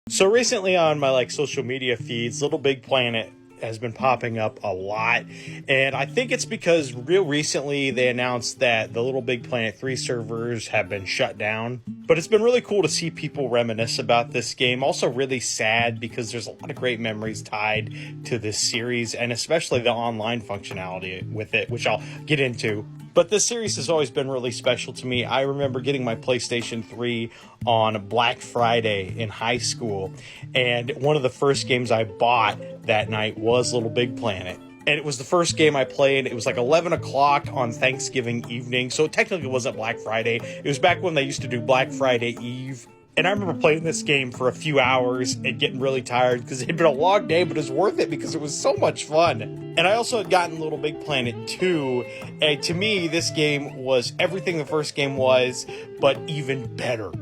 So recently on my social media feeds, Little Big Planet has been popping up a lot. And I think it's because real recently they announced that the Little Big Planet 3 servers have been shut down. But it's been really cool to see people reminisce about this game. Also really sad because there's a lot of great memories tied to this series, and especially the online functionality with it, which I'll get into. But this series has always been really special to me. I remember getting my PlayStation 3 on Black Friday in high school, and one of the first games I bought that night was Little Big Planet. And it was the first game I played. It was like 11 o'clock on Thanksgiving evening, so it technically wasn't Black Friday. It was back when they used to do Black Friday Eve. And I remember playing this game for a few hours and getting really tired because it had been a long day, but it was worth it because it was so much fun. And I also had gotten Little Big Planet 2, and to me, this game was everything the first game was, but even better.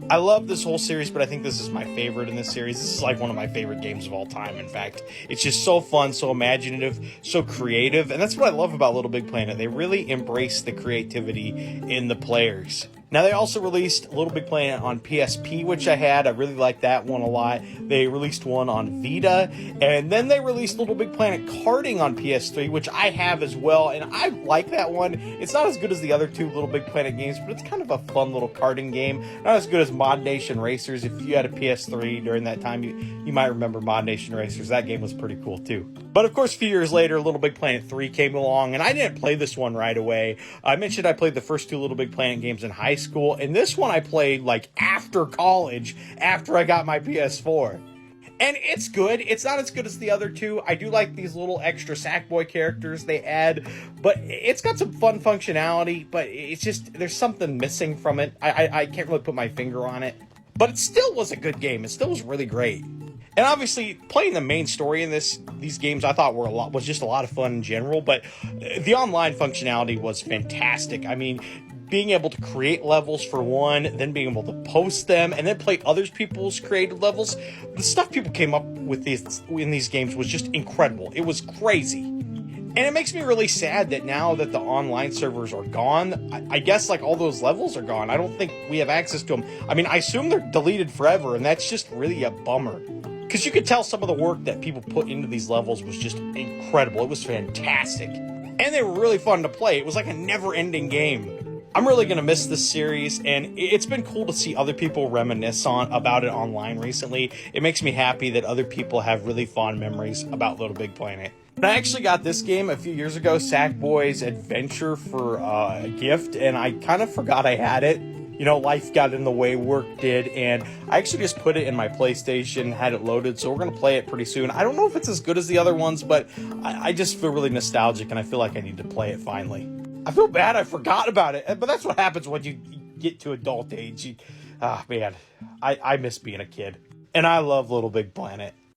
I love this whole series, but I think this is my favorite in this series. This is like one of my favorite games of all time, in fact. It's just so fun, so imaginative, so creative, and that's what I love about Little Big Planet. They really embrace the creativity in the players. Now, they also released Little Big Planet on PSP, which I had. I really liked that one a lot. They released one on Vita, and then they released Little Big Planet Karting on PS3, which I have as well, and I like that one. It's not as good as the other two Little Big Planet games, but it's kind of a fun little karting game. Not as good as Mod Nation Racers. If you had a PS3 during that time, you might remember Mod Nation Racers. That game was pretty cool, too. But, of course, a few years later, Little Big Planet 3 came along, and I didn't play this one right away. I mentioned I played the first two Little Big Planet games in high school, and this one I played after college, after I got my PS4. And it's good. It's not as good as the other two. I do like these little extra Sackboy characters they add, but it's got some fun functionality, but it's just, there's something missing from it. I can't really put my finger on it, but it still was a good game. It still was really great. And obviously, playing the main story in these games, I thought was just a lot of fun in general, but the online functionality was fantastic. I mean, being able to create levels for one, then being able to post them, and then play other people's created levels. The stuff people came up with in these games was just incredible. It was crazy. And it makes me really sad that now that the online servers are gone, I guess all those levels are gone. I don't think we have access to them. I mean, I assume they're deleted forever, and that's just really a bummer. Because you could tell some of the work that people put into these levels was just incredible. It was fantastic. And they were really fun to play. It was like a never-ending game. I'm really going to miss this series, and it's been cool to see other people reminisce about it online recently. It makes me happy that other people have really fond memories about Little Big Planet. And I actually got this game a few years ago, Sackboy's Adventure, for a gift, and I kind of forgot I had it. You know, life got in the way, work did, and I actually just put it in my PlayStation, had it loaded, so we're going to play it pretty soon. I don't know if it's as good as the other ones, but I just feel really nostalgic, and I feel like I need to play it finally. I feel bad I forgot about it, but that's what happens when you get to adult age. Man, I miss being a kid. And I love Little Big Planet.